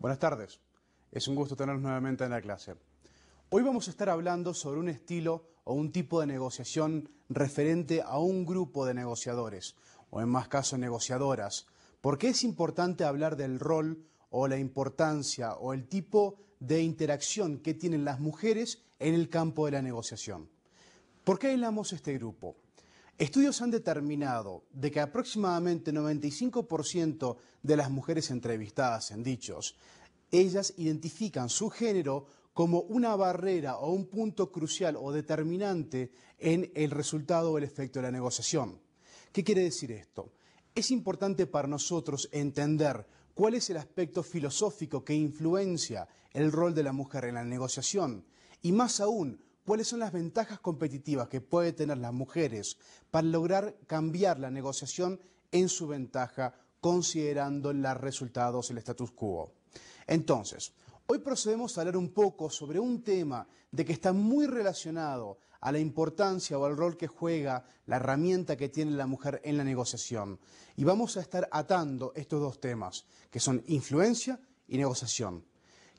Buenas tardes, es un gusto tenernos nuevamente en la clase. Hoy vamos a estar hablando sobre un estilo o un tipo de negociación referente a un grupo de negociadores, o en más casos negociadoras, porque es importante hablar del rol o la importancia o el tipo de interacción que tienen las mujeres en el campo de la negociación. ¿Por qué aislamos este grupo? Estudios han determinado de que aproximadamente 95% de las mujeres entrevistadas en dichos, ellas identifican su género como una barrera o un punto crucial o determinante en el resultado o el efecto de la negociación. ¿Qué quiere decir esto? Es importante para nosotros entender cuál es el aspecto filosófico que influencia el rol de la mujer en la negociación y más aún, cuáles son las ventajas competitivas que pueden tener las mujeres para lograr cambiar la negociación en su ventaja considerando los resultados, el status quo. Entonces, hoy procedemos a hablar un poco sobre un tema de que está muy relacionado a la importancia o al rol que juega la herramienta que tiene la mujer en la negociación. Y vamos a estar atando estos dos temas, que son influencia y negociación.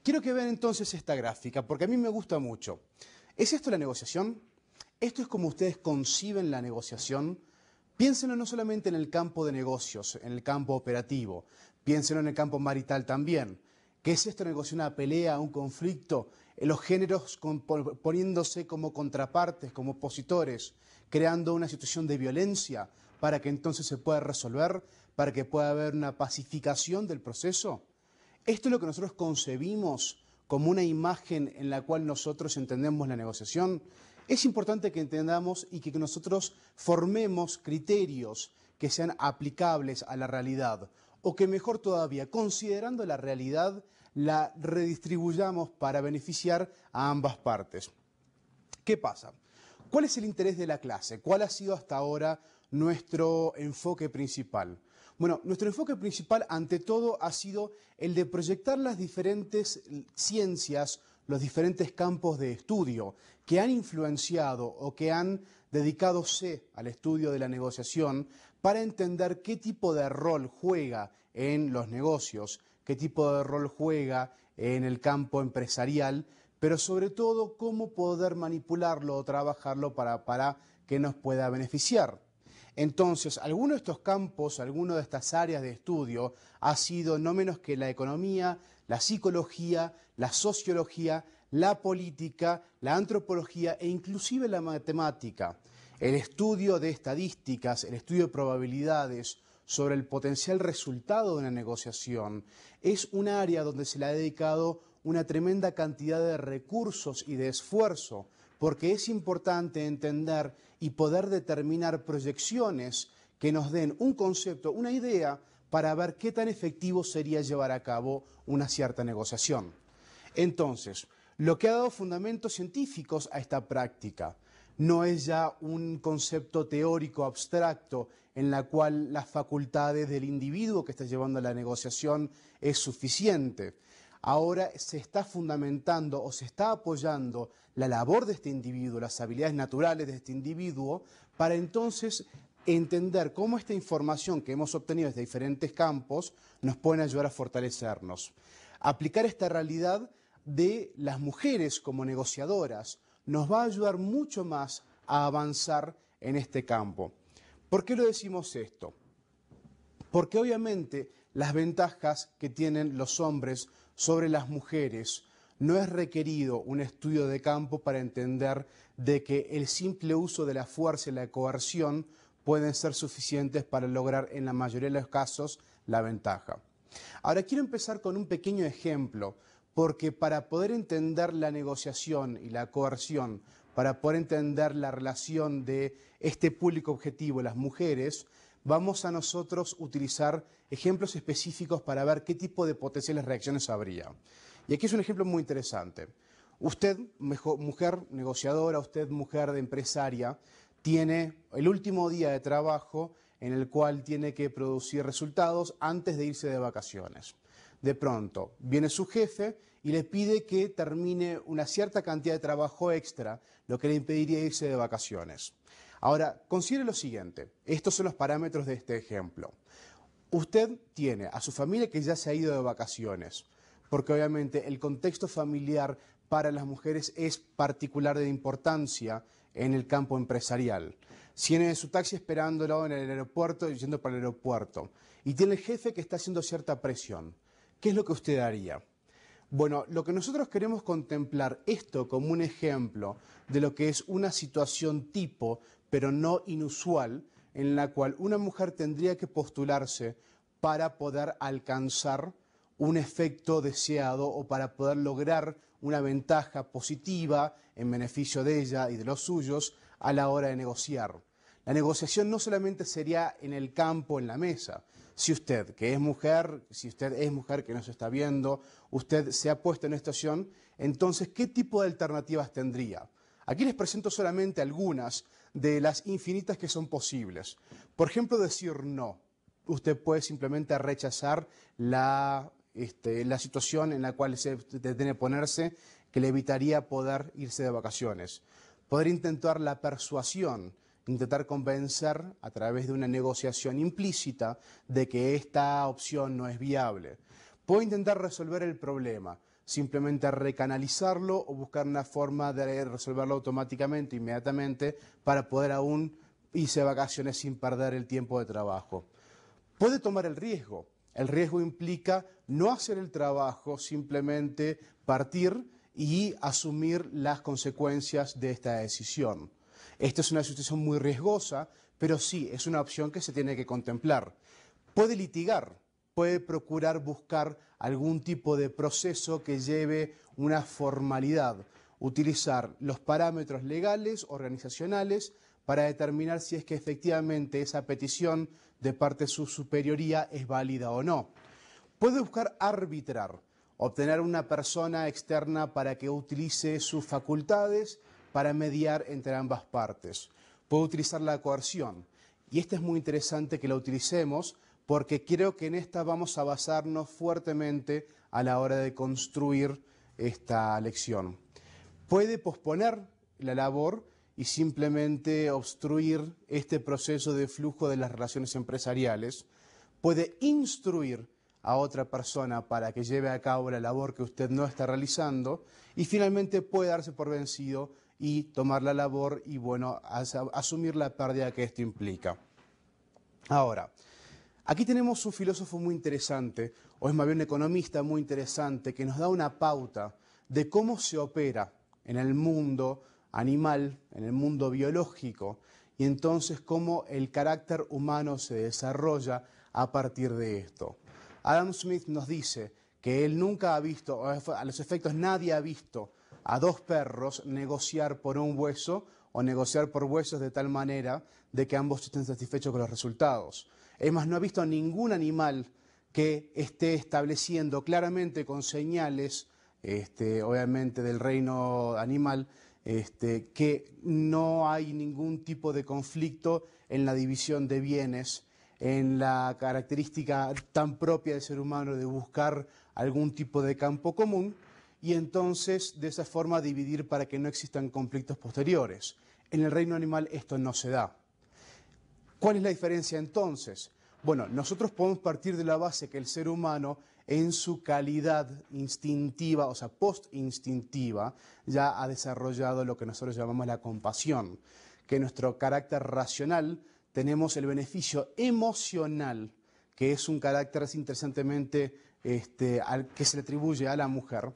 Quiero que vean entonces esta gráfica, porque a mí me gusta mucho. ¿Es esto la negociación? ¿Esto es como ustedes conciben la negociación? Piénsenlo no solamente en el campo de negocios, en el campo operativo, piénsenlo en el campo marital también. ¿Qué es esto? ¿Negociar una pelea, un conflicto? Los géneros poniéndose como contrapartes, como opositores, creando una situación de violencia para que entonces se pueda resolver, para que pueda haber una pacificación del proceso. Esto es lo que nosotros concebimos como una imagen en la cual nosotros entendemos la negociación. Es importante que entendamos y que nosotros formemos criterios que sean aplicables a la realidad, o que mejor todavía, considerando la realidad, la redistribuyamos para beneficiar a ambas partes. ¿Qué pasa? ¿Cuál es el interés de la clase? ¿Cuál ha sido hasta ahora nuestro enfoque principal? Bueno, nuestro enfoque principal ante todo ha sido el de proyectar las diferentes ciencias, los diferentes campos de estudio que han influenciado o que han dedicadose al estudio de la negociación para entender qué tipo de rol juega en los negocios, qué tipo de rol juega en el campo empresarial, pero sobre todo cómo poder manipularlo o trabajarlo para que nos pueda beneficiar. Entonces, alguno de estos campos, alguna de estas áreas de estudio ha sido no menos que la economía, la psicología, la sociología, la política, la antropología e inclusive la matemática. El estudio de estadísticas, el estudio de probabilidades sobre el potencial resultado de una negociación es un área donde se le ha dedicado una tremenda cantidad de recursos y de esfuerzo, porque es importante entender y poder determinar proyecciones que nos den un concepto, una idea, para ver qué tan efectivo sería llevar a cabo una cierta negociación. Entonces, lo que ha dado fundamentos científicos a esta práctica no es ya un concepto teórico abstracto en la cual las facultades del individuo que está llevando la negociación es suficiente. Ahora se está fundamentando o se está apoyando la labor de este individuo, las habilidades naturales de este individuo, para entonces entender cómo esta información que hemos obtenido desde diferentes campos nos pueden ayudar a fortalecernos. Aplicar esta realidad de las mujeres como negociadoras nos va a ayudar mucho más a avanzar en este campo. ¿Por qué lo decimos esto? Porque obviamente las ventajas que tienen los hombres sobre las mujeres no es requerido un estudio de campo para entender de que el simple uso de la fuerza y la coerción pueden ser suficientes para lograr en la mayoría de los casos la ventaja. Ahora quiero empezar con un pequeño ejemplo, porque para poder entender la negociación y la coerción, para poder entender la relación de este público objetivo, las mujeres, vamos a nosotros utilizar ejemplos específicos para ver qué tipo de potenciales reacciones habría. Y aquí es un ejemplo muy interesante. Usted, mujer negociadora, usted, mujer de empresaria, tiene el último día de trabajo en el cual tiene que producir resultados antes de irse de vacaciones. De pronto, viene su jefe y le pide que termine una cierta cantidad de trabajo extra, lo que le impediría irse de vacaciones. Ahora, considere lo siguiente, estos son los parámetros de este ejemplo. Usted tiene a su familia que ya se ha ido de vacaciones, porque obviamente el contexto familiar para las mujeres es particular de importancia en el campo empresarial. Si tiene su taxi esperándolo en el aeropuerto y yendo para el aeropuerto, y tiene el jefe que está haciendo cierta presión, ¿qué es lo que usted haría? Bueno, lo que nosotros queremos contemplar esto como un ejemplo de lo que es una situación tipo, pero no inusual, en la cual una mujer tendría que postularse para poder alcanzar un efecto deseado o para poder lograr una ventaja positiva en beneficio de ella y de los suyos a la hora de negociar. La negociación no solamente sería en el campo, en la mesa. Si usted, que es mujer, si usted es mujer que nos está viendo, usted se ha puesto en esta situación, entonces, ¿qué tipo de alternativas tendría? Aquí les presento solamente algunas de las infinitas que son posibles. Por ejemplo, decir no. Usted puede simplemente rechazar la situación en la cual se tiene que ponerse, que le evitaría poder irse de vacaciones. Poder intentar la persuasión, intentar convencer a través de una negociación implícita de que esta opción no es viable. Puede intentar resolver el problema, simplemente recanalizarlo o buscar una forma de resolverlo automáticamente, inmediatamente, para poder aún irse de vacaciones sin perder el tiempo de trabajo. Puede tomar el riesgo. El riesgo implica no hacer el trabajo, simplemente partir y asumir las consecuencias de esta decisión. Esta es una situación muy riesgosa, pero sí, es una opción que se tiene que contemplar. Puede litigar, puede procurar buscar algún tipo de proceso que lleve una formalidad, utilizar los parámetros legales, organizacionales, para determinar si es que efectivamente esa petición de parte de su superioría es válida o no. Puede buscar arbitrar, obtener una persona externa para que utilice sus facultades para mediar entre ambas partes. Puede utilizar la coerción. Y esta es muy interesante que la utilicemos porque creo que en esta vamos a basarnos fuertemente a la hora de construir esta lección. Puede posponer la labor y simplemente obstruir este proceso de flujo de las relaciones empresariales. Puede instruir a otra persona para que lleve a cabo la labor que usted no está realizando y finalmente puede darse por vencido y tomar la labor y, bueno, asumir la pérdida que esto implica. Ahora, aquí tenemos un filósofo muy interesante, o es más bien un economista muy interesante, que nos da una pauta de cómo se opera en el mundo animal, en el mundo biológico, y entonces cómo el carácter humano se desarrolla a partir de esto. Adam Smith nos dice que él nunca ha visto, a los efectos nadie ha visto a dos perros negociar por un hueso o negociar por huesos de tal manera de que ambos estén satisfechos con los resultados. Es más, no ha visto a ningún animal que esté estableciendo claramente con señales, obviamente del reino animal, que no hay ningún tipo de conflicto en la división de bienes, en la característica tan propia del ser humano de buscar algún tipo de campo común y entonces de esa forma dividir para que no existan conflictos posteriores. En el reino animal esto no se da. ¿Cuál es la diferencia entonces? Bueno, nosotros podemos partir de la base que el ser humano en su calidad instintiva, o sea, post-instintiva, ya ha desarrollado lo que nosotros llamamos la compasión, que en nuestro carácter racional tenemos el beneficio emocional, que es un carácter interesantemente que se le atribuye a la mujer,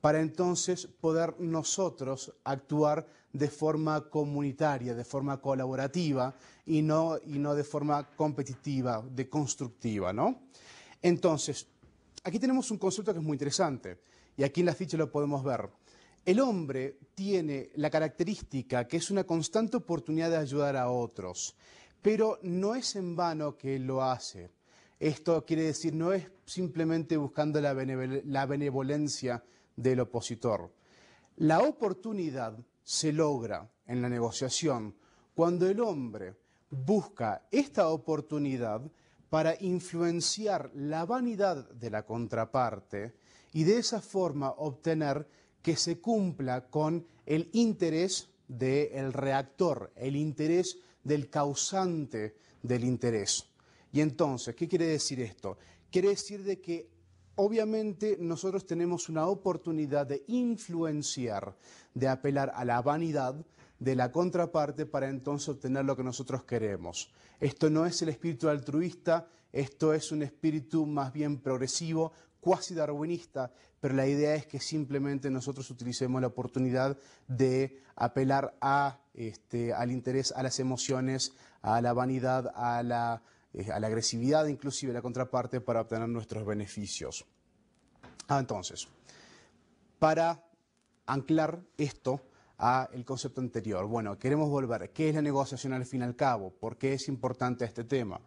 para entonces poder nosotros actuar de forma comunitaria, de forma colaborativa y no de forma competitiva, de constructiva, ¿no? Entonces, aquí tenemos un concepto que es muy interesante y aquí en la ficha lo podemos ver. El hombre tiene la característica que es una constante oportunidad de ayudar a otros, pero no es en vano que él lo hace. Esto quiere decir, no es simplemente buscando la benevolencia del opositor. La oportunidad se logra en la negociación cuando el hombre busca esta oportunidad para influenciar la vanidad de la contraparte y de esa forma obtener que se cumpla con el interés del reactor, el interés del causante del interés. Y entonces, ¿qué quiere decir esto? Quiere decir de que obviamente nosotros tenemos una oportunidad de influenciar, de apelar a la vanidad de la contraparte para entonces obtener lo que nosotros queremos. Esto no es el espíritu altruista, esto es un espíritu más bien progresivo, cuasi darwinista, pero la idea es que simplemente nosotros utilicemos la oportunidad de apelar al interés, a las emociones, a la vanidad, a la agresividad inclusive de la contraparte para obtener nuestros beneficios. Entonces, para anclar esto al concepto anterior, bueno, queremos volver. ¿Qué es la negociación al fin y al cabo? ¿Por qué es importante este tema?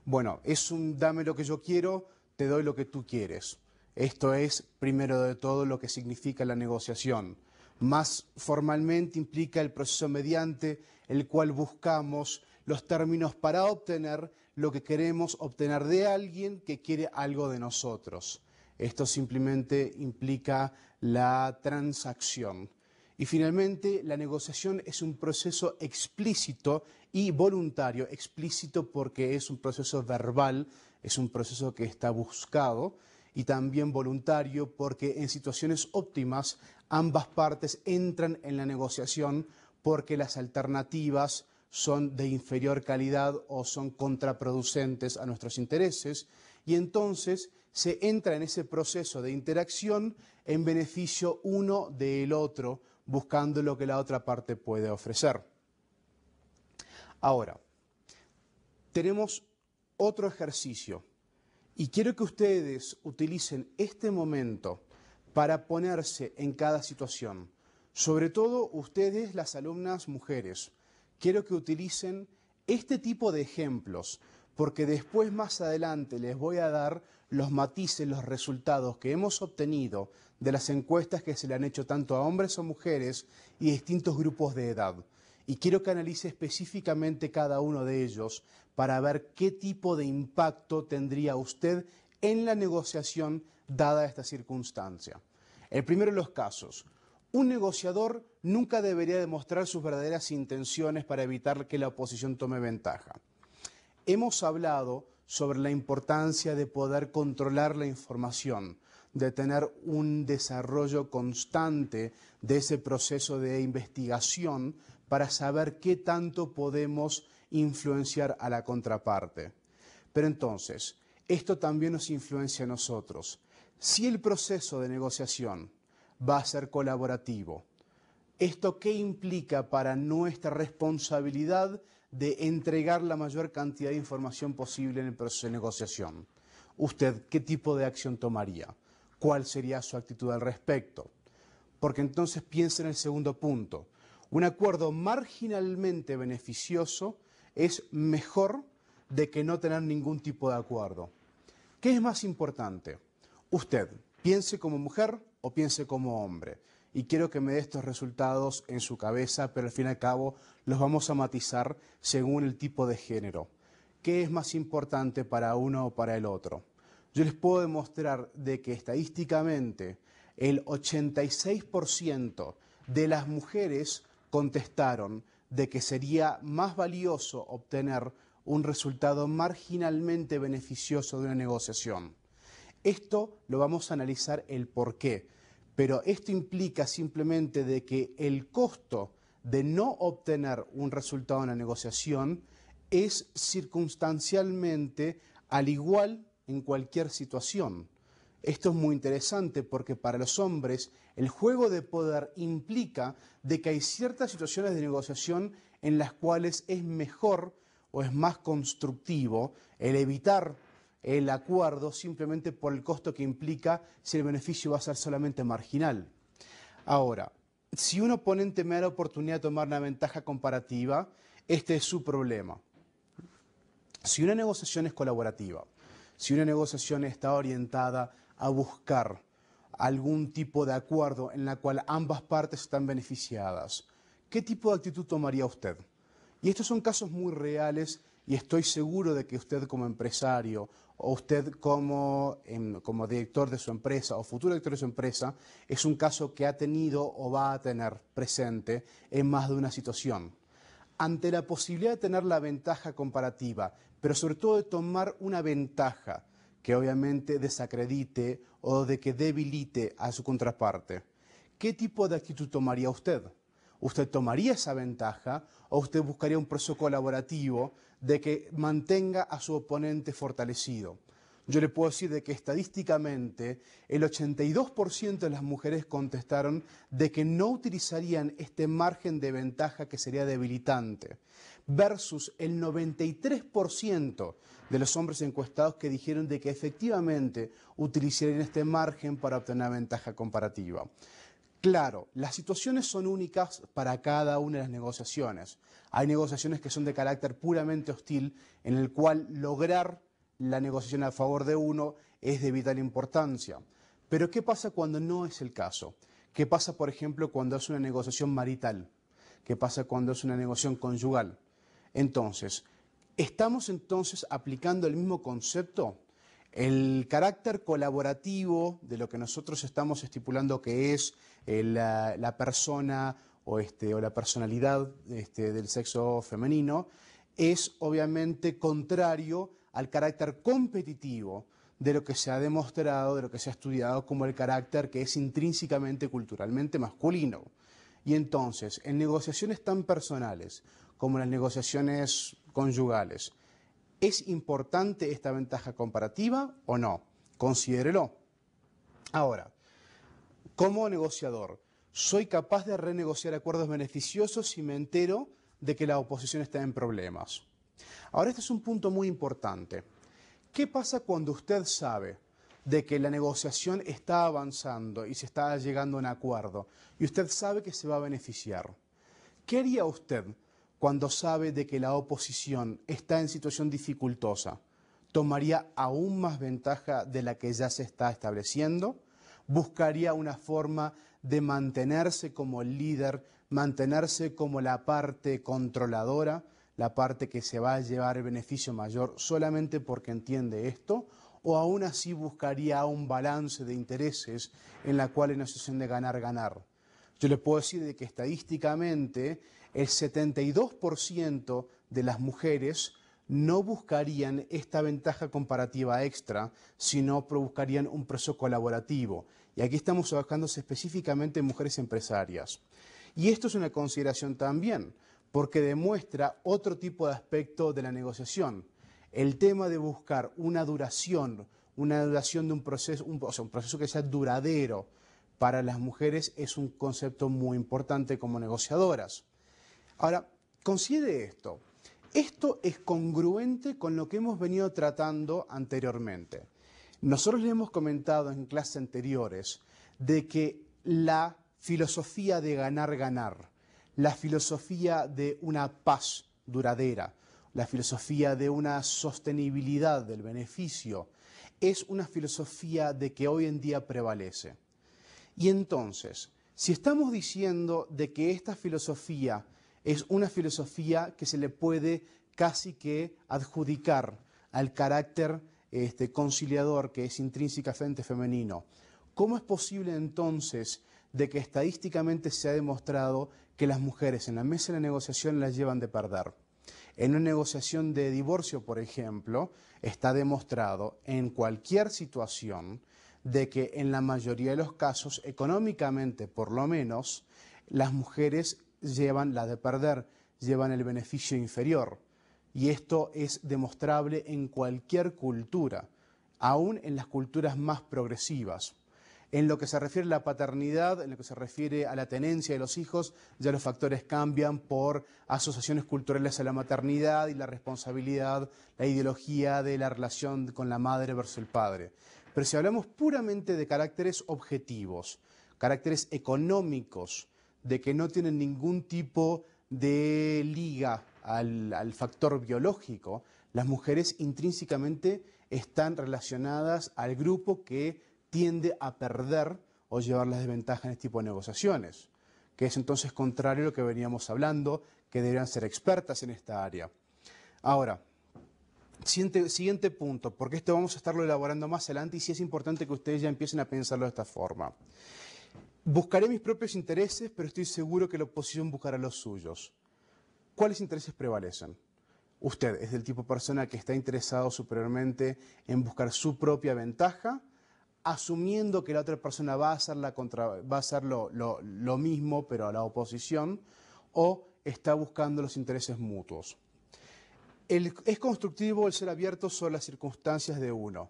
Bueno, es un dame lo que yo quiero, te doy lo que tú quieres. Esto es, primero de todo, lo que significa la negociación. Más formalmente implica el proceso mediante el cual buscamos los términos para obtener lo que queremos obtener de alguien que quiere algo de nosotros. Esto simplemente implica la transacción. Y finalmente, la negociación es un proceso explícito y voluntario. Explícito porque es un proceso verbal, es un proceso que está buscado, y también voluntario porque en situaciones óptimas ambas partes entran en la negociación porque las alternativas son de inferior calidad o son contraproducentes a nuestros intereses, y entonces se entra en ese proceso de interacción en beneficio uno del otro, buscando lo que la otra parte puede ofrecer. Ahora, tenemos otro ejercicio y quiero que ustedes utilicen este momento para ponerse en cada situación. Sobre todo ustedes, las alumnas mujeres, quiero que utilicen este tipo de ejemplos, porque después más adelante les voy a dar los matices, los resultados que hemos obtenido de las encuestas que se le han hecho tanto a hombres o mujeres y distintos grupos de edad. Y quiero que analice específicamente cada uno de ellos para ver qué tipo de impacto tendría usted en la negociación dada esta circunstancia. El primero de los casos. Un negociador nunca debería demostrar sus verdaderas intenciones para evitar que la oposición tome ventaja. Hemos hablado sobre la importancia de poder controlar la información, de tener un desarrollo constante de ese proceso de investigación para saber qué tanto podemos influenciar a la contraparte. Pero entonces, esto también nos influencia a nosotros. Si el proceso de negociación va a ser colaborativo, ¿esto qué implica para nuestra responsabilidad de entregar la mayor cantidad de información posible en el proceso de negociación? ¿Usted qué tipo de acción tomaría? ¿Cuál sería su actitud al respecto? Porque entonces piensa en el segundo punto. Un acuerdo marginalmente beneficioso es mejor de que no tener ningún tipo de acuerdo. ¿Qué es más importante? Usted, piense como mujer o piense como hombre. Y quiero que me dé estos resultados en su cabeza, pero al fin y al cabo los vamos a matizar según el tipo de género. ¿Qué es más importante para uno o para el otro? Yo les puedo demostrar de que estadísticamente el 86% de las mujeres contestaron de que sería más valioso obtener un resultado marginalmente beneficioso de una negociación. Esto lo vamos a analizar el por qué, pero esto implica simplemente de que el costo de no obtener un resultado en la negociación es circunstancialmente al igual en cualquier situación. Esto es muy interesante porque para los hombres el juego de poder implica de que hay ciertas situaciones de negociación en las cuales es mejor o es más constructivo el evitar el acuerdo simplemente por el costo que implica si el beneficio va a ser solamente marginal. Ahora, si un oponente me da la oportunidad de tomar una ventaja comparativa, este es su problema. Si una negociación es colaborativa, si una negociación está orientada a buscar algún tipo de acuerdo en la cual ambas partes están beneficiadas, ¿qué tipo de actitud tomaría usted? Y estos son casos muy reales y estoy seguro de que usted como empresario o usted como director de su empresa o futuro director de su empresa es un caso que ha tenido o va a tener presente en más de una situación. Ante la posibilidad de tener la ventaja comparativa, pero sobre todo de tomar una ventaja que obviamente desacredite o de que debilite a su contraparte. ¿Qué tipo de actitud tomaría usted? ¿Usted tomaría esa ventaja o usted buscaría un proceso colaborativo de que mantenga a su oponente fortalecido? Yo le puedo decir de que estadísticamente el 82% de las mujeres contestaron de que no utilizarían este margen de ventaja que sería debilitante, versus el 93% de los hombres encuestados que dijeron de que efectivamente utilizarían este margen para obtener ventaja comparativa. Claro, las situaciones son únicas para cada una de las negociaciones. Hay negociaciones que son de carácter puramente hostil, en el cual lograr la negociación a favor de uno es de vital importancia. Pero ¿qué pasa cuando no es el caso? ¿Qué pasa, por ejemplo, cuando es una negociación marital? ¿Qué pasa cuando es una negociación conyugal? Entonces, ¿estamos entonces aplicando el mismo concepto? El carácter colaborativo de lo que nosotros estamos estipulando que es la persona o la personalidad del sexo femenino es obviamente contrario al carácter competitivo de lo que se ha demostrado, de lo que se ha estudiado como el carácter que es intrínsecamente culturalmente masculino. Y entonces, en negociaciones tan personales como las negociaciones conyugales, ¿es importante esta ventaja comparativa o no? Considérelo. Ahora, como negociador, ¿soy capaz de renegociar acuerdos beneficiosos si me entero de que la oposición está en problemas? Ahora, este es un punto muy importante. ¿Qué pasa cuando usted sabe de que la negociación está avanzando y se está llegando a un acuerdo y usted sabe que se va a beneficiar? ¿Qué haría usted cuando sabe de que la oposición está en situación dificultosa? ¿Tomaría aún más ventaja de la que ya se está estableciendo? ¿Buscaría una forma de mantenerse como el líder, mantenerse como la parte controladora, la parte que se va a llevar el beneficio mayor solamente porque entiende esto? ¿O aún así buscaría un balance de intereses en la cual es una situación de ganar-ganar? Yo le puedo decir de que estadísticamente el 72% de las mujeres no buscarían esta ventaja comparativa extra, sino buscarían un proceso colaborativo. Y aquí estamos trabajándose específicamente en mujeres empresarias. Y esto es una consideración también, porque demuestra otro tipo de aspecto de la negociación. El tema de buscar una duración de un proceso, un proceso que sea duradero para las mujeres es un concepto muy importante como negociadoras. Ahora, considere esto. Esto es congruente con lo que hemos venido tratando anteriormente. Nosotros le hemos comentado en clases anteriores de que la filosofía de ganar-ganar, la filosofía de una paz duradera, la filosofía de una sostenibilidad del beneficio, es una filosofía de que hoy en día prevalece. Y entonces, si estamos diciendo de que esta filosofía es una filosofía que se le puede casi que adjudicar al carácter conciliador que es intrínsecamente femenino, ¿cómo es posible entonces de que estadísticamente se ha demostrado que las mujeres en la mesa de la negociación las llevan de perder? En una negociación de divorcio, por ejemplo, está demostrado en cualquier situación de que en la mayoría de los casos, económicamente por lo menos, las mujeres llevan la de perder, llevan el beneficio inferior. Y esto es demostrable en cualquier cultura, aún en las culturas más progresivas. En lo que se refiere a la paternidad, en lo que se refiere a la tenencia de los hijos, ya los factores cambian por asociaciones culturales a la maternidad y la responsabilidad, la ideología de la relación con la madre versus el padre. Pero si hablamos puramente de caracteres objetivos, caracteres económicos, de que no tienen ningún tipo de liga al factor biológico, las mujeres intrínsecamente están relacionadas al grupo que tiende a perder o llevar la desventaja en este tipo de negociaciones, que es entonces contrario a lo que veníamos hablando, que deberían ser expertas en esta área. Ahora, siguiente punto, porque esto vamos a estarlo elaborando más adelante y sí es importante que ustedes ya empiecen a pensarlo de esta forma. Buscaré mis propios intereses, pero estoy seguro que la oposición buscará los suyos. ¿Cuáles intereses prevalecen? Usted es del tipo de persona que está interesado superiormente en buscar su propia ventaja, asumiendo que la otra persona va a hacer, va a hacer lo mismo, pero a la oposición, o está buscando los intereses mutuos. Es constructivo el ser abierto sobre las circunstancias de uno.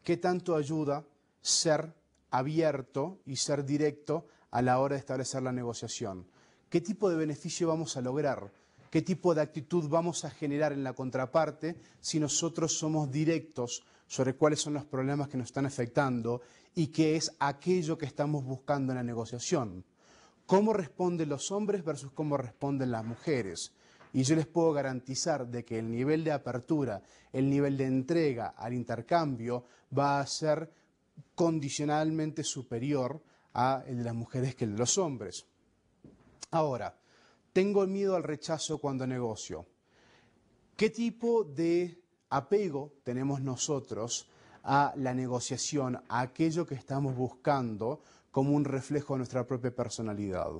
¿Qué tanto ayuda ser abierto y ser directo a la hora de establecer la negociación? ¿Qué tipo de beneficio vamos a lograr? ¿Qué tipo de actitud vamos a generar en la contraparte si nosotros somos directos sobre cuáles son los problemas que nos están afectando y qué es aquello que estamos buscando en la negociación? ¿Cómo responden los hombres versus cómo responden las mujeres? Y yo les puedo garantizar de que el nivel de apertura, el nivel de entrega al intercambio va a ser condicionalmente superior a el de las mujeres que el de los hombres. Ahora, tengo miedo al rechazo cuando negocio. ¿Qué tipo de apego tenemos nosotros a la negociación, a aquello que estamos buscando como un reflejo de nuestra propia personalidad?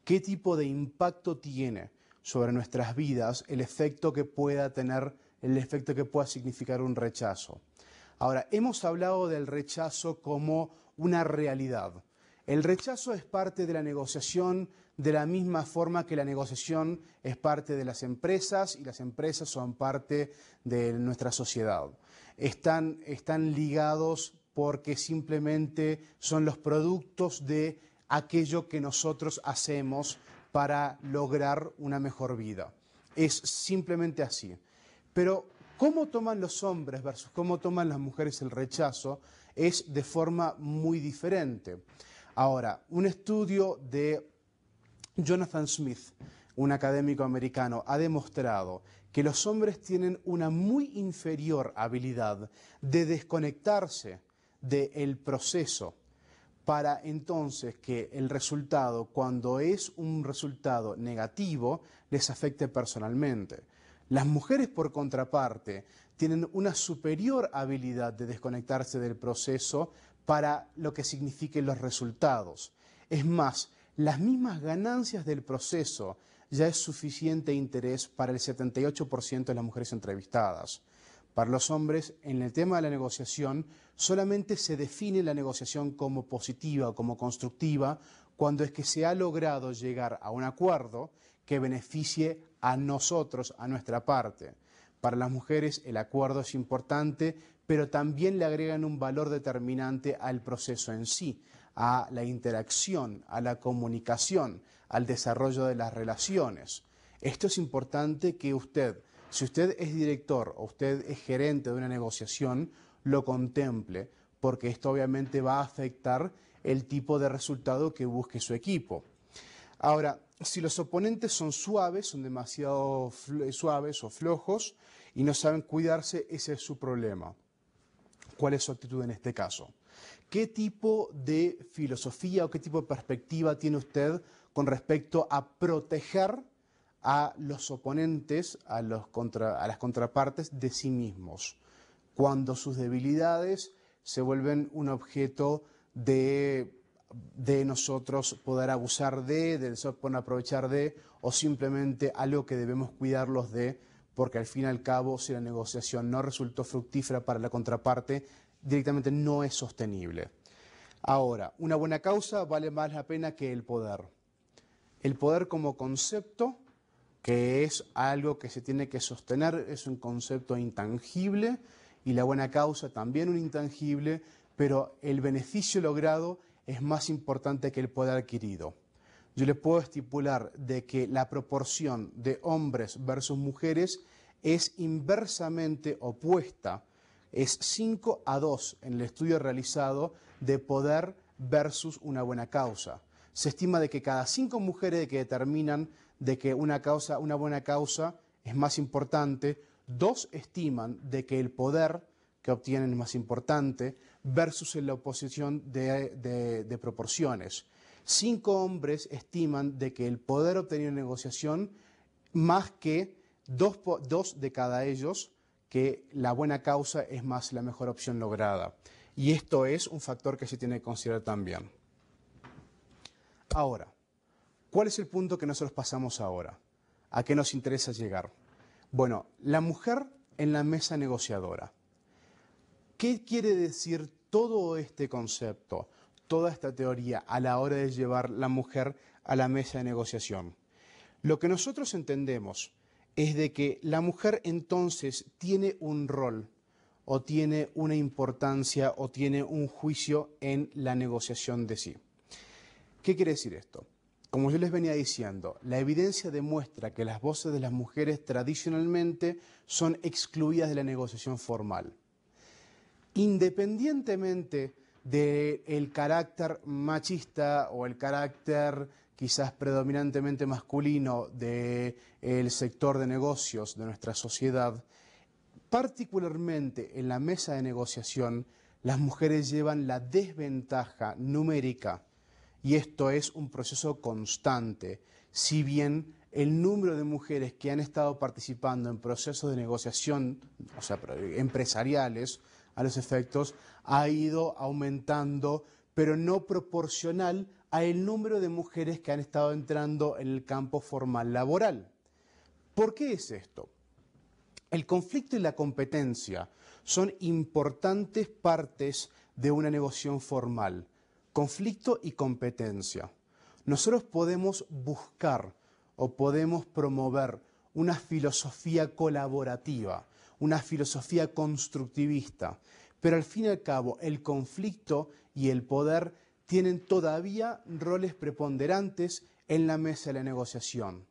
¿Qué tipo de impacto tiene sobre nuestras vidas el efecto que pueda tener, el efecto que pueda significar un rechazo? Ahora, hemos hablado del rechazo como una realidad. El rechazo es parte de la negociación de la misma forma que la negociación es parte de las empresas y las empresas son parte de nuestra sociedad. Están ligados porque simplemente son los productos de aquello que nosotros hacemos para lograr una mejor vida. Es simplemente así. Pero cómo toman los hombres versus cómo toman las mujeres el rechazo es de forma muy diferente. Ahora, un estudio de Jonathan Smith, un académico americano, ha demostrado que los hombres tienen una muy inferior habilidad de desconectarse del proceso para entonces que el resultado, cuando es un resultado negativo, les afecte personalmente. Las mujeres, por contraparte, tienen una superior habilidad de desconectarse del proceso para lo que signifiquen los resultados. Es más, las mismas ganancias del proceso ya es suficiente interés para el 78% de las mujeres entrevistadas. Para los hombres, en el tema de la negociación, solamente se define la negociación como positiva o como constructiva cuando es que se ha logrado llegar a un acuerdo que beneficie a nosotros, a nuestra parte. Para las mujeres el acuerdo es importante, pero también le agregan un valor determinante al proceso en sí, a la interacción, a la comunicación, al desarrollo de las relaciones. Esto es importante que usted, si usted es director o usted es gerente de una negociación, lo contemple, porque esto obviamente va a afectar el tipo de resultado que busque su equipo. Ahora, si los oponentes son suaves, son demasiado suaves o flojos y no saben cuidarse, ese es su problema. ¿Cuál es su actitud en este caso? ¿Qué tipo de filosofía o qué tipo de perspectiva tiene usted con respecto a proteger a los oponentes, a las contrapartes de sí mismos, cuando sus debilidades se vuelven un objeto de nosotros poder abusar de nosotros poder aprovechar de, o simplemente algo que debemos cuidarlos de, porque al fin y al cabo, si la negociación no resultó fructífera para la contraparte, directamente no es sostenible. Ahora, una buena causa vale más la pena que el poder. El poder como concepto, que es algo que se tiene que sostener, es un concepto intangible, y la buena causa también un intangible, pero el beneficio logrado es más importante que el poder adquirido. Yo le puedo estipular de que la proporción de hombres versus mujeres es inversamente opuesta, es 5-2 en el estudio realizado de poder versus una buena causa. Se estima de que cada 5 mujeres que determinan de que una buena causa es más importante, 2 estiman de que el poder que obtienen es más importante versus en la oposición de proporciones. 5 hombres estiman de que el poder obtenido en negociación más que 2 de cada ellos, que la buena causa es más la mejor opción lograda. Y esto es un factor que se tiene que considerar también. Ahora, ¿cuál es el punto que nosotros pasamos ahora? ¿A qué nos interesa llegar? Bueno, la mujer en la mesa negociadora. ¿Qué quiere decir todo este concepto, toda esta teoría a la hora de llevar la mujer a la mesa de negociación? Lo que nosotros entendemos es de que la mujer entonces tiene un rol o tiene una importancia o tiene un juicio en la negociación de sí. ¿Qué quiere decir esto? Como yo les venía diciendo, la evidencia demuestra que las voces de las mujeres tradicionalmente son excluidas de la negociación formal. Independientemente del carácter machista o el carácter quizás predominantemente masculino del sector de negocios de nuestra sociedad, particularmente en la mesa de negociación, las mujeres llevan la desventaja numérica y esto es un proceso constante. Si bien el número de mujeres que han estado participando en procesos de negociación, o sea, empresariales, a los efectos, ha ido aumentando, pero no proporcional al número de mujeres que han estado entrando en el campo formal laboral. ¿Por qué es esto? El conflicto y la competencia son importantes partes de una negociación formal. Conflicto y competencia. Nosotros podemos buscar o podemos promover una filosofía colaborativa, una filosofía constructivista, pero al fin y al cabo el conflicto y el poder tienen todavía roles preponderantes en la mesa de la negociación.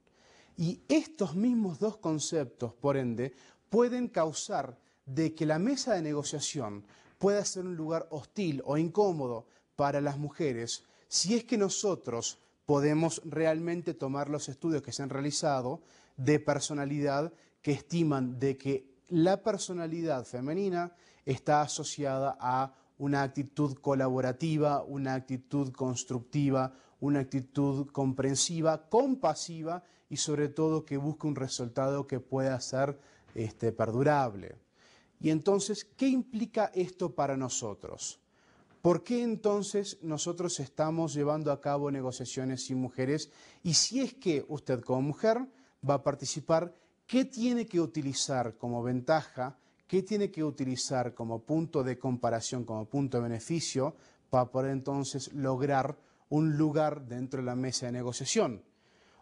Y estos mismos dos conceptos, por ende, pueden causar de que la mesa de negociación pueda ser un lugar hostil o incómodo para las mujeres, si es que nosotros podemos realmente tomar los estudios que se han realizado de personalidad que estiman de que la personalidad femenina está asociada a una actitud colaborativa, una actitud constructiva, una actitud comprensiva, compasiva y sobre todo que busque un resultado que pueda ser perdurable. Y entonces, ¿qué implica esto para nosotros? ¿Por qué entonces nosotros estamos llevando a cabo negociaciones sin mujeres? Y si es que usted como mujer va a participar, ¿qué tiene que utilizar como ventaja? ¿Qué tiene que utilizar como punto de comparación, como punto de beneficio, para poder entonces lograr un lugar dentro de la mesa de negociación?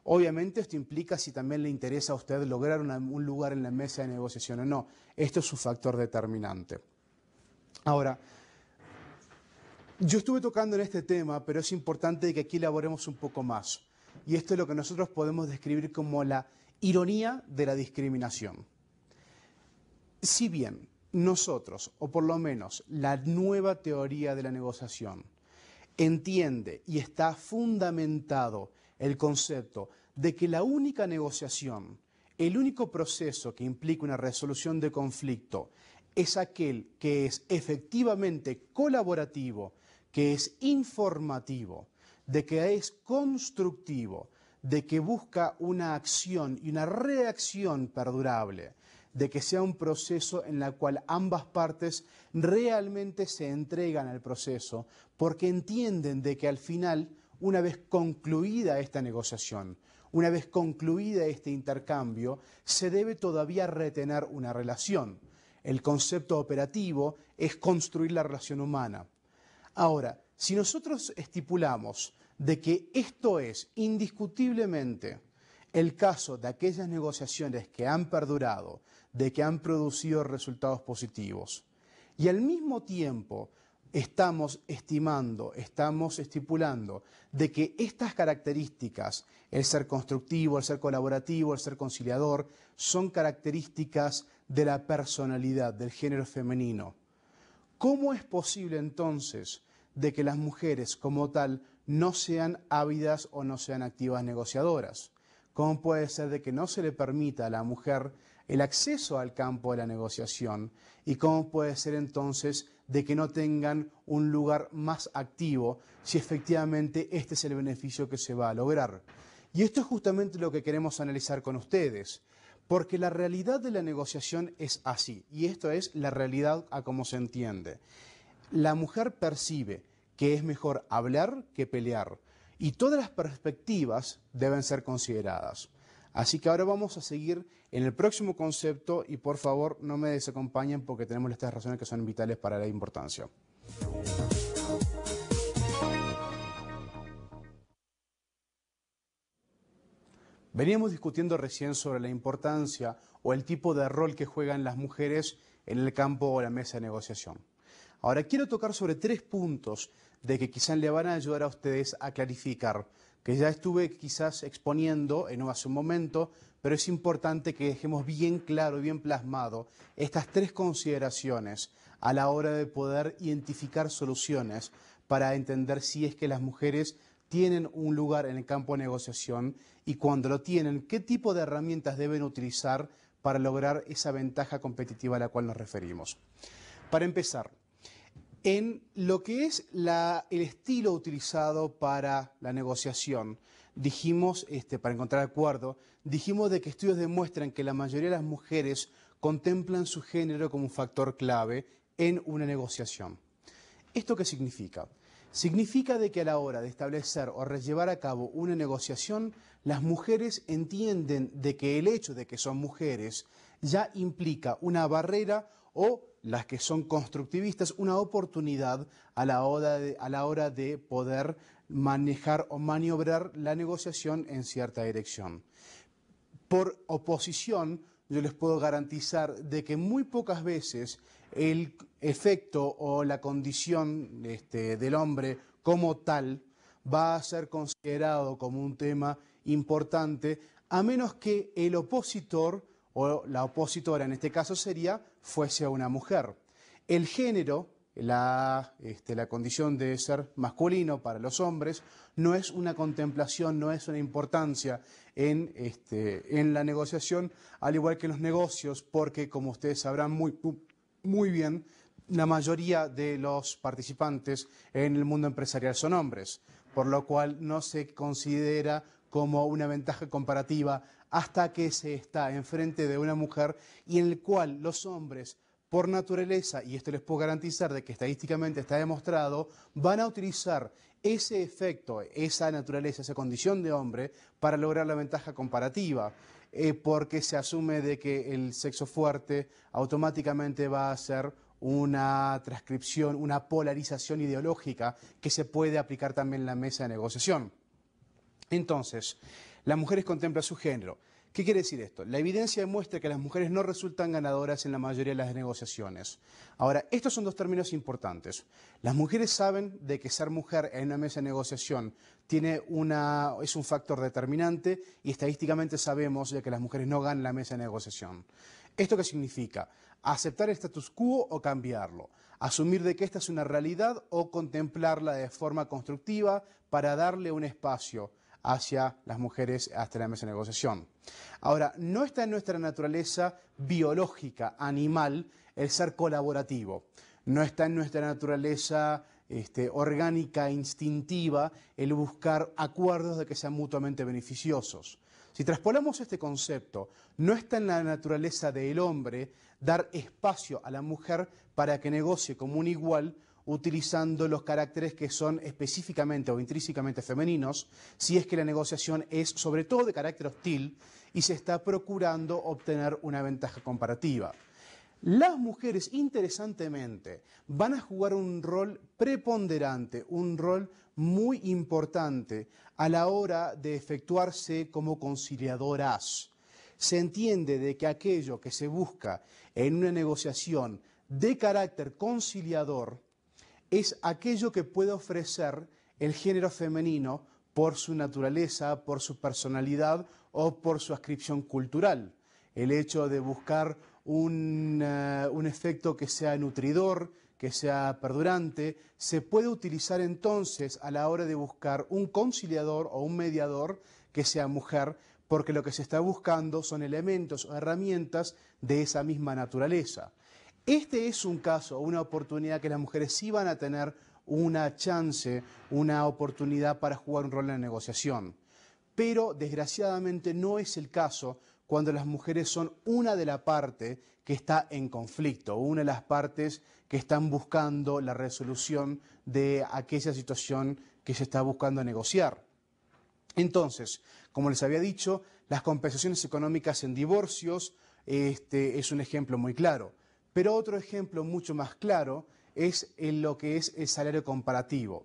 Obviamente esto implica si también le interesa a usted lograr un lugar en la mesa de negociación o no. Esto es un factor determinante. Ahora, yo estuve tocando en este tema, pero es importante que aquí elaboremos un poco más. Y esto es lo que nosotros podemos describir como la ironía de la discriminación. Si bien nosotros, o por lo menos la nueva teoría de la negociación, entiende y está fundamentado el concepto de que la única negociación, el único proceso que implica una resolución de conflicto, es aquel que es efectivamente colaborativo, que es informativo, de que es constructivo, de que busca una acción y una reacción perdurable, de que sea un proceso en el cual ambas partes realmente se entregan al proceso porque entienden de que al final, una vez concluida esta negociación, una vez concluida este intercambio, se debe todavía retener una relación. El concepto operativo es construir la relación humana. Ahora, si nosotros estipulamos de que esto es indiscutiblemente el caso de aquellas negociaciones que han perdurado, de que han producido resultados positivos, y al mismo tiempo estamos estimando, estamos estipulando de que estas características, el ser constructivo, el ser colaborativo, el ser conciliador, son características de la personalidad, del género femenino. ¿Cómo es posible entonces de que las mujeres como tal no sean ávidas o no sean activas negociadoras? ¿Cómo puede ser de que no se le permita a la mujer el acceso al campo de la negociación? ¿Y cómo puede ser entonces de que no tengan un lugar más activo si efectivamente este es el beneficio que se va a lograr? Y esto es justamente lo que queremos analizar con ustedes, porque la realidad de la negociación es así, y esto es la realidad a cómo se entiende. La mujer percibe que es mejor hablar que pelear, y todas las perspectivas deben ser consideradas. Así que ahora vamos a seguir en el próximo concepto y por favor no me desacompañen porque tenemos estas razones que son vitales para la importancia. Veníamos discutiendo recién sobre la importancia o el tipo de rol que juegan las mujeres en el campo o la mesa de negociación. Ahora quiero tocar sobre 3 puntos de que quizás le van a ayudar a ustedes a clarificar, que ya estuve quizás exponiendo hace un momento, pero es importante que dejemos bien claro y bien plasmado estas 3 consideraciones a la hora de poder identificar soluciones para entender si es que las mujeres tienen un lugar en el campo de negociación y cuando lo tienen, qué tipo de herramientas deben utilizar para lograr esa ventaja competitiva a la cual nos referimos. Para empezar, en lo que es el estilo utilizado para la negociación, dijimos, para encontrar acuerdo, dijimos de que estudios demuestran que la mayoría de las mujeres contemplan su género como un factor clave en una negociación. ¿Esto qué significa? Significa de que a la hora de establecer o llevar a cabo una negociación, las mujeres entienden de que el hecho de que son mujeres ya implica una barrera o, las que son constructivistas, una oportunidad a la hora de poder manejar o maniobrar la negociación en cierta dirección. Por oposición, yo les puedo garantizar de que muy pocas veces el efecto o la condición del hombre como tal va a ser considerado como un tema importante, a menos que el opositor o la opositora, en este caso fuese una mujer. El género, la condición de ser masculino para los hombres, no es una contemplación, no es una importancia en la negociación, al igual que en los negocios, porque como ustedes sabrán muy bien, la mayoría de los participantes en el mundo empresarial son hombres, por lo cual no se considera como una ventaja comparativa hasta que se está enfrente de una mujer y en el cual los hombres, por naturaleza, y esto les puedo garantizar de que estadísticamente está demostrado, van a utilizar ese efecto, esa naturaleza, esa condición de hombre para lograr la ventaja comparativa, porque se asume de que el sexo fuerte automáticamente va a ser una transcripción, una polarización ideológica que se puede aplicar también en la mesa de negociación. Entonces, las mujeres contemplan su género. ¿Qué quiere decir esto? La evidencia demuestra que las mujeres no resultan ganadoras en la mayoría de las negociaciones. Ahora, estos son 2 términos importantes. Las mujeres saben de que ser mujer en una mesa de negociación es un factor determinante y estadísticamente sabemos de que las mujeres no ganan la mesa de negociación. ¿Esto qué significa? Aceptar el status quo o cambiarlo. Asumir de que esta es una realidad o contemplarla de forma constructiva para darle un espacio hacia las mujeres hasta la mesa de negociación. Ahora, no está en nuestra naturaleza biológica, animal, el ser colaborativo. No está en nuestra naturaleza orgánica, instintiva, el buscar acuerdos de que sean mutuamente beneficiosos. Si traspolamos este concepto, no está en la naturaleza del hombre dar espacio a la mujer para que negocie como un igual, utilizando los caracteres que son específicamente o intrínsecamente femeninos, si es que la negociación es sobre todo de carácter hostil y se está procurando obtener una ventaja comparativa. Las mujeres, interesantemente, van a jugar un rol preponderante, un rol muy importante a la hora de efectuarse como conciliadoras. Se entiende de que aquello que se busca en una negociación de carácter conciliador es aquello que puede ofrecer el género femenino por su naturaleza, por su personalidad o por su adscripción cultural. El hecho de buscar un efecto que sea nutridor, que sea perdurante, se puede utilizar entonces a la hora de buscar un conciliador o un mediador que sea mujer, porque lo que se está buscando son elementos o herramientas de esa misma naturaleza. Este es un caso, una oportunidad que las mujeres sí van a tener una chance, una oportunidad para jugar un rol en la negociación. Pero desgraciadamente no es el caso cuando las mujeres son una de la parte que está en conflicto, una de las partes que están buscando la resolución de aquella situación que se está buscando negociar. Entonces, como les había dicho, Las compensaciones económicas en divorcios es un ejemplo muy claro. Pero otro ejemplo mucho más claro es en lo que es el salario comparativo.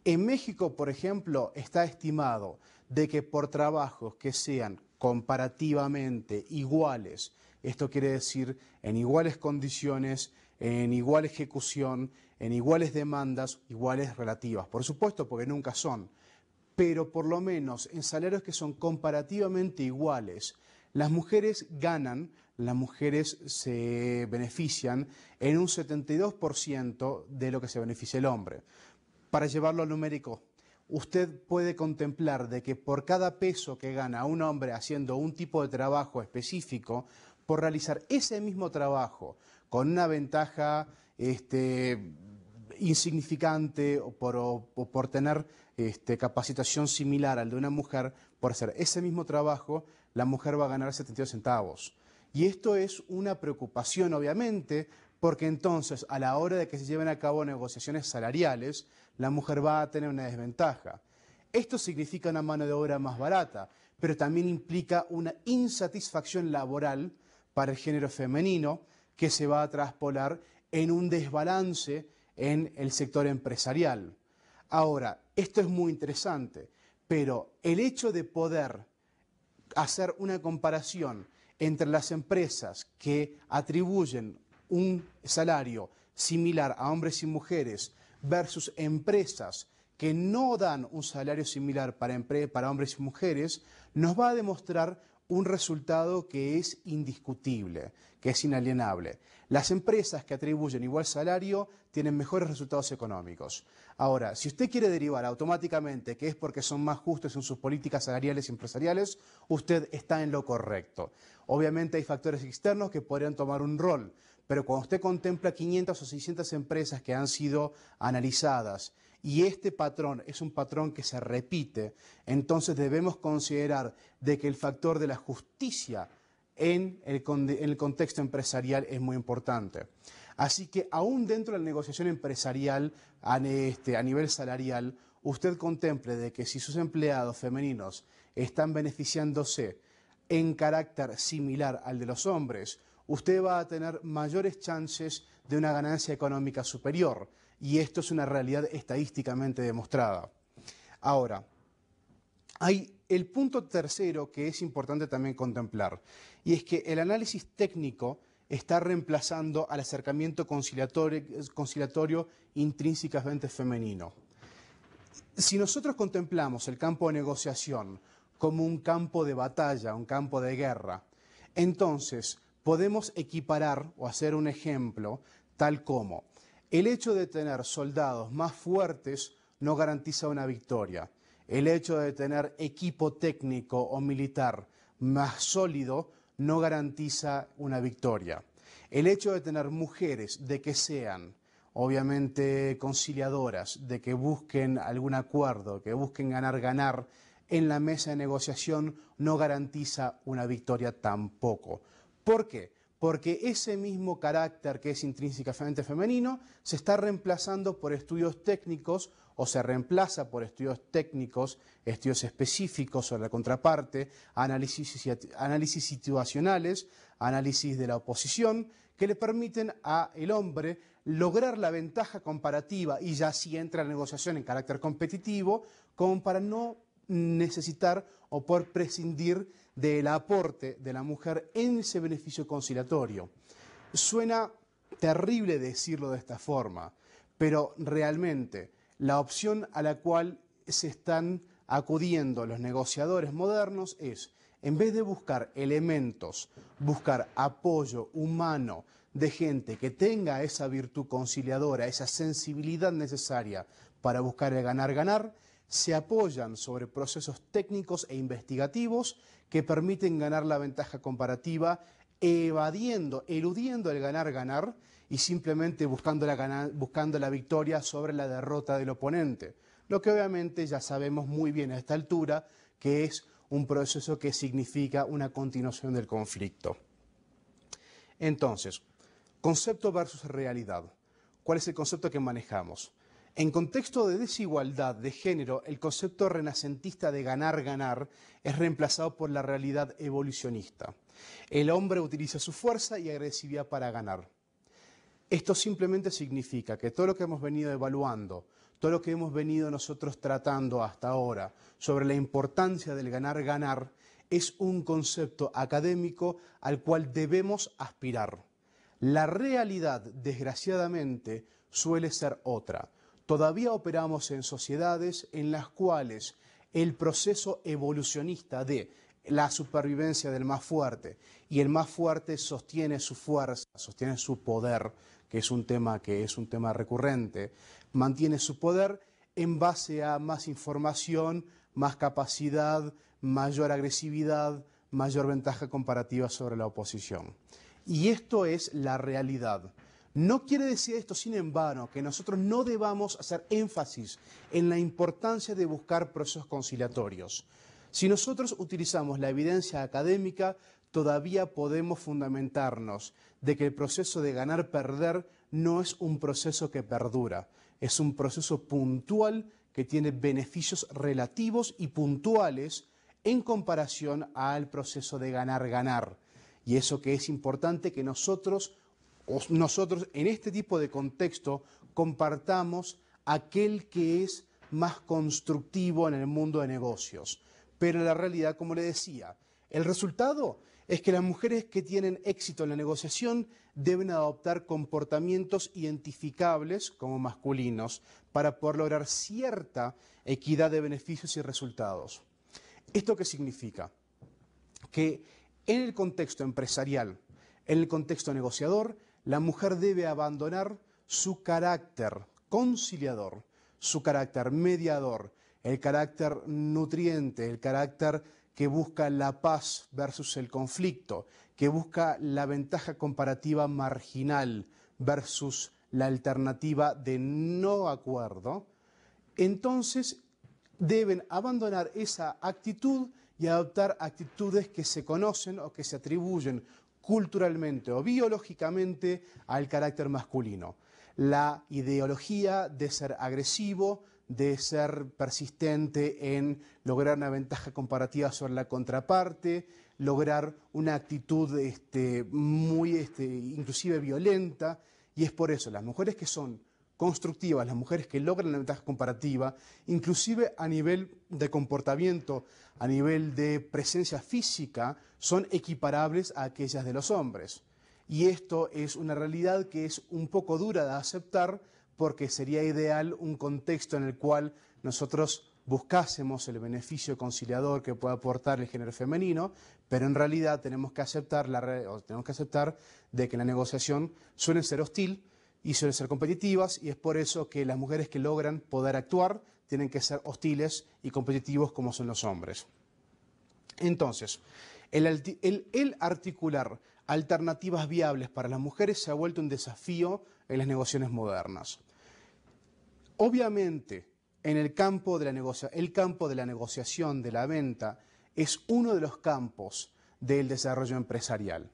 En México, por ejemplo, está estimado de que por trabajos que sean comparativamente iguales, esto quiere decir en iguales condiciones, en igual ejecución, en iguales demandas, iguales relativas. Por supuesto, porque nunca son, pero por lo menos en salarios que son comparativamente iguales, las mujeres ganan, las mujeres se benefician en un 72% de lo que se beneficia el hombre. Para llevarlo al numérico, usted puede contemplar de que por cada peso que gana un hombre haciendo un tipo de trabajo específico, por realizar ese mismo trabajo con una ventaja insignificante o por tener capacitación similar al de una mujer, por hacer ese mismo trabajo, la mujer va a ganar 72 centavos. Y esto es una preocupación, obviamente, porque entonces a la hora de que se lleven a cabo negociaciones salariales, la mujer va a tener una desventaja. Esto significa una mano de obra más barata, pero también implica una insatisfacción laboral para el género femenino que se va a traspolar en un desbalance en el sector empresarial. Ahora, esto es muy interesante, pero el hecho de poder hacer una comparación entre las empresas que atribuyen un salario similar a hombres y mujeres versus empresas que no dan un salario similar para hombres y mujeres, nos va a demostrar un resultado que es indiscutible, que es inalienable. Las empresas que atribuyen igual salario tienen mejores resultados económicos. Ahora, si usted quiere derivar automáticamente que es porque son más justos en sus políticas salariales y empresariales, usted está en lo correcto. Obviamente hay factores externos que podrían tomar un rol, pero cuando usted contempla 500 o 600 empresas que han sido analizadas y este patrón es un patrón que se repite, entonces debemos considerar de que el factor de la justicia en el contexto empresarial es muy importante. Así que aún dentro de la negociación empresarial a nivel salarial, usted contemple de que si sus empleados femeninos están beneficiándose en carácter similar al de los hombres, usted va a tener mayores chances de una ganancia económica superior. Y esto es una realidad estadísticamente demostrada. Ahora, hay el punto tercero que es importante también contemplar, y es que el análisis técnico está reemplazando al acercamiento conciliatorio intrínsecamente femenino. Si nosotros contemplamos el campo de negociación como un campo de batalla, un campo de guerra, entonces podemos equiparar o hacer un ejemplo tal como el hecho de tener soldados más fuertes no garantiza una victoria. El hecho de tener equipo técnico o militar más sólido no garantiza una victoria. El hecho de tener mujeres de que sean obviamente conciliadoras, de que busquen algún acuerdo, que busquen ganar en la mesa de negociación no garantiza una victoria tampoco. ¿Por qué? Porque ese mismo carácter que es intrínsecamente femenino se está reemplazando por estudios técnicos o se reemplaza por estudios técnicos, estudios específicos sobre la contraparte, análisis situacionales, análisis de la oposición, que le permiten al hombre lograr la ventaja comparativa y ya si entra la negociación en carácter competitivo, como para no necesitar o por prescindir del aporte de la mujer en ese beneficio conciliatorio. Suena terrible decirlo de esta forma, pero realmente la opción a la cual se están acudiendo los negociadores modernos es, en vez de buscar elementos, buscar apoyo humano de gente que tenga esa virtud conciliadora, esa sensibilidad necesaria para buscar el ganar-ganar, se apoyan sobre procesos técnicos e investigativos que permiten ganar la ventaja comparativa, eludiendo el ganar-ganar y simplemente buscando la victoria sobre la derrota del oponente. Lo que obviamente ya sabemos muy bien a esta altura que es un proceso que significa una continuación del conflicto. Entonces, concepto versus realidad. ¿Cuál es el concepto que manejamos? En contexto de desigualdad de género, el concepto renacentista de ganar-ganar es reemplazado por la realidad evolucionista. El hombre utiliza su fuerza y agresividad para ganar. Esto simplemente significa que todo lo que hemos venido evaluando, todo lo que hemos venido nosotros tratando hasta ahora sobre la importancia del ganar-ganar, es un concepto académico al cual debemos aspirar. La realidad, desgraciadamente, suele ser otra. Todavía operamos en sociedades en las cuales el proceso evolucionista de la supervivencia del más fuerte y el más fuerte sostiene su fuerza, sostiene su poder, que es un tema recurrente, mantiene su poder en base a más información, más capacidad, mayor agresividad, mayor ventaja comparativa sobre la oposición. Y esto es la realidad. No quiere decir esto, sin embargo, que nosotros no debamos hacer énfasis en la importancia de buscar procesos conciliatorios. Si nosotros utilizamos la evidencia académica, todavía podemos fundamentarnos de que el proceso de ganar-perder no es un proceso que perdura, es un proceso puntual que tiene beneficios relativos y puntuales en comparación al proceso de ganar-ganar. Y eso que es importante que nosotros en este tipo de contexto compartamos aquel que es más constructivo en el mundo de negocios. Pero en la realidad, como le decía, el resultado es que las mujeres que tienen éxito en la negociación deben adoptar comportamientos identificables como masculinos para poder lograr cierta equidad de beneficios y resultados. ¿Esto qué significa? Que en el contexto empresarial, en el contexto negociador, la mujer debe abandonar su carácter conciliador, su carácter mediador, el carácter nutriente, el carácter que busca la paz versus el conflicto, que busca la ventaja comparativa marginal versus la alternativa de no acuerdo. Entonces deben abandonar esa actitud y adoptar actitudes que se conocen o que se atribuyen culturalmente o biológicamente al carácter masculino. La ideología de ser agresivo, de ser persistente en lograr una ventaja comparativa sobre la contraparte, lograr una actitud inclusive violenta, y es por eso las mujeres que son constructivas, las mujeres que logran la ventaja comparativa, inclusive a nivel de comportamiento, a nivel de presencia física, son equiparables a aquellas de los hombres. Y esto es una realidad que es un poco dura de aceptar, porque sería ideal un contexto en el cual nosotros buscásemos el beneficio conciliador que puede aportar el género femenino, pero en realidad tenemos que aceptar de que la negociación suele ser hostil y suelen ser competitivas, y es por eso que las mujeres que logran poder actuar tienen que ser hostiles y competitivos como son los hombres. Entonces, el articular alternativas viables para las mujeres se ha vuelto un desafío en las negociaciones modernas. Obviamente, en el campo de la negociación, de la venta, es uno de los campos del desarrollo empresarial.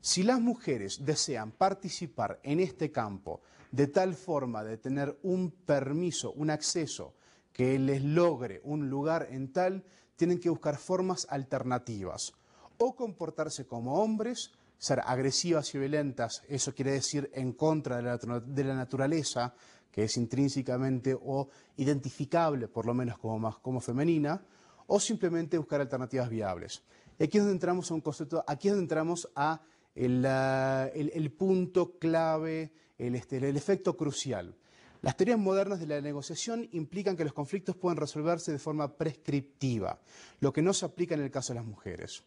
Si las mujeres desean participar en este campo de tal forma de tener un permiso, un acceso que les logre un lugar en tal, tienen que buscar formas alternativas. O comportarse como hombres, ser agresivas y violentas, eso quiere decir en contra de la naturaleza, que es intrínsecamente o identificable por lo menos como femenina, o simplemente buscar alternativas viables. Y aquí es donde entramos a un concepto, aquí es donde entramos a el punto clave, el efecto crucial. Las teorías modernas de la negociación implican que los conflictos pueden resolverse de forma prescriptiva, lo que no se aplica en el caso de las mujeres.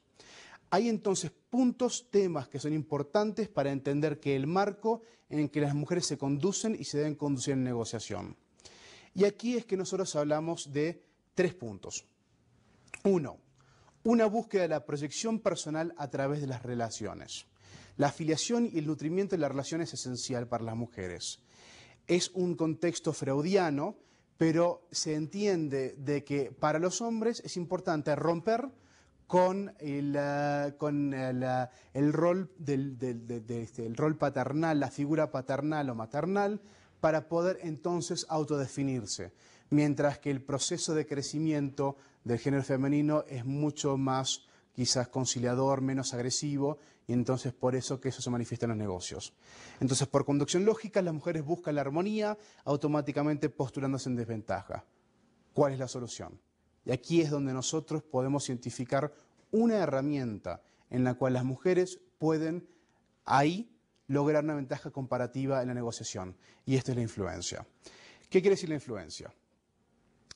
Hay entonces temas que son importantes para entender que el marco en que las mujeres se conducen y se deben conducir en negociación. Y aquí es que nosotros hablamos de 3 puntos. 1. Una búsqueda de la proyección personal a través de las relaciones. La afiliación y el nutrimiento de la relación es esencial para las mujeres. Es un contexto freudiano, pero se entiende de que para los hombres es importante romper con el rol el rol paternal, la figura paternal o maternal, para poder entonces autodefinirse, mientras que el proceso de crecimiento del género femenino es mucho más quizás conciliador, menos agresivo, y entonces por eso que eso se manifiesta en los negocios. Entonces, por conducción lógica, las mujeres buscan la armonía, automáticamente postulándose en desventaja. ¿Cuál es la solución? Y aquí es donde nosotros podemos identificar una herramienta en la cual las mujeres pueden ahí lograr una ventaja comparativa en la negociación, y esto es la influencia. ¿Qué quiere decir la influencia?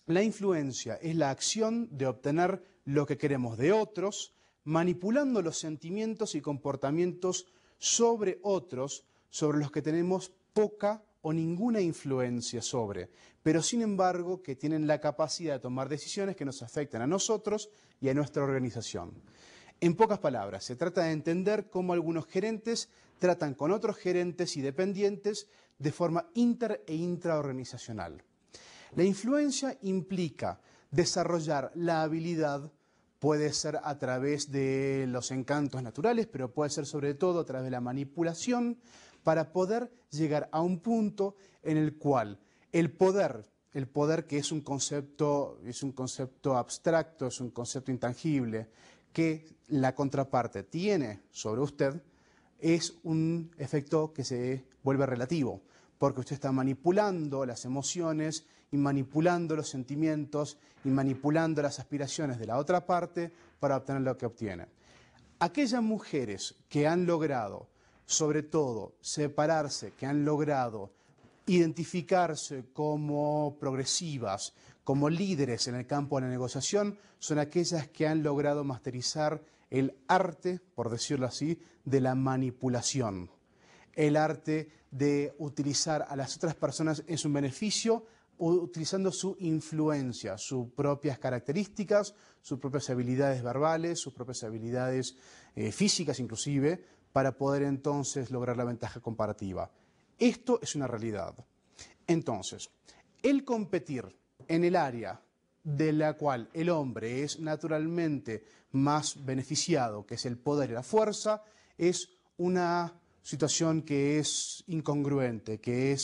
La influencia es la acción de obtener lo que queremos de otros, manipulando los sentimientos y comportamientos sobre otros, sobre los que tenemos poca o ninguna influencia sobre, pero sin embargo que tienen la capacidad de tomar decisiones que nos afectan a nosotros y a nuestra organización. En pocas palabras, se trata de entender cómo algunos gerentes tratan con otros gerentes y dependientes de forma inter e intraorganizacional. La influencia implica desarrollar la habilidad, puede ser a través de los encantos naturales, pero puede ser sobre todo a través de la manipulación, para poder llegar a un punto en el cual el poder que es un concepto abstracto, es un concepto intangible, que la contraparte tiene sobre usted, es un efecto que se vuelve relativo, porque usted está manipulando las emociones y manipulando los sentimientos y manipulando las aspiraciones de la otra parte para obtener lo que obtiene. Aquellas mujeres que han logrado, sobre todo, separarse, que han logrado identificarse como progresivas, como líderes en el campo de la negociación, son aquellas que han logrado masterizar el arte, por decirlo así, de la manipulación. El arte de utilizar a las otras personas en su beneficio, utilizando su influencia, sus propias características, sus propias habilidades verbales, sus propias habilidades físicas inclusive, para poder entonces lograr la ventaja comparativa. Esto es una realidad. Entonces, el competir en el área de la cual el hombre es naturalmente más beneficiado, que es el poder y la fuerza, es una situación que es incongruente, que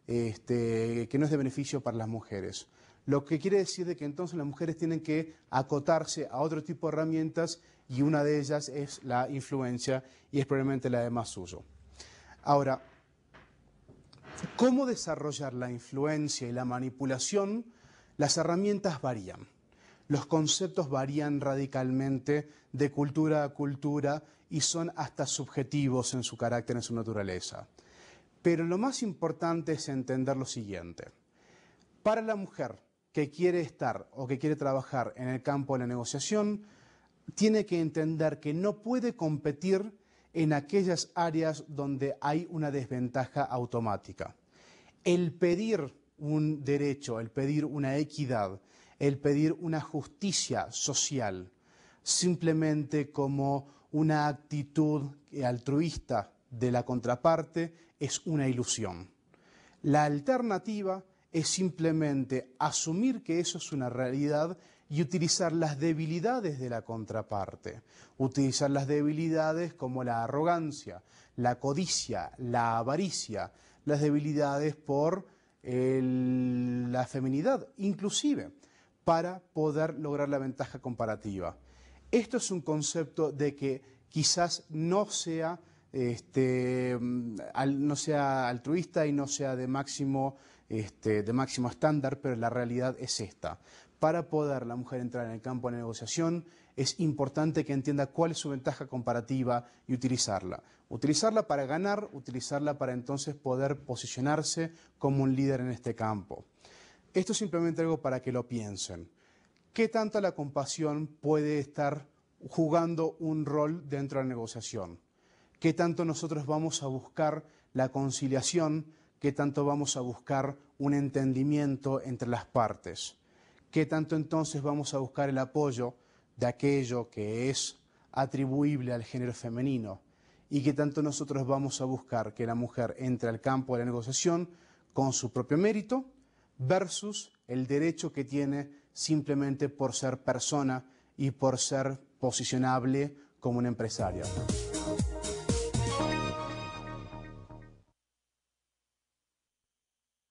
no es de beneficio para las mujeres. Lo que quiere decir de que entonces las mujeres tienen que acotarse a otro tipo de herramientas, y una de ellas es la influencia, y es probablemente la de más suyo. Ahora, ¿cómo desarrollar la influencia y la manipulación? Las herramientas varían, los conceptos varían radicalmente de cultura a cultura y son hasta subjetivos en su carácter, en su naturaleza. Pero lo más importante es entender lo siguiente. Para la mujer que quiere estar o que quiere trabajar en el campo de la negociación, tiene que entender que no puede competir en aquellas áreas donde hay una desventaja automática. El pedir un derecho, el pedir una equidad, el pedir una justicia social, simplemente como una actitud altruista de la contraparte, es una ilusión. La alternativa es simplemente asumir que eso es una realidad y utilizar las debilidades de la contraparte. Utilizar las debilidades como la arrogancia, la codicia, la avaricia, las debilidades por la feminidad, inclusive, para poder lograr la ventaja comparativa. Esto es un concepto de que quizás no sea altruista y no sea de máximo estándar, pero la realidad es esta. Para poder la mujer entrar en el campo de la negociación, es importante que entienda cuál es su ventaja comparativa y utilizarla. Utilizarla para ganar, utilizarla para entonces poder posicionarse como un líder en este campo. Esto es simplemente algo para que lo piensen. ¿Qué tanto la compasión puede estar jugando un rol dentro de la negociación? ¿Qué tanto nosotros vamos a buscar la conciliación? ¿Qué tanto vamos a buscar un entendimiento entre las partes? ¿Qué tanto entonces vamos a buscar el apoyo de aquello que es atribuible al género femenino? ¿Y qué tanto nosotros vamos a buscar que la mujer entre al campo de la negociación con su propio mérito versus el derecho que tiene simplemente por ser persona y por ser posicionable como una empresaria?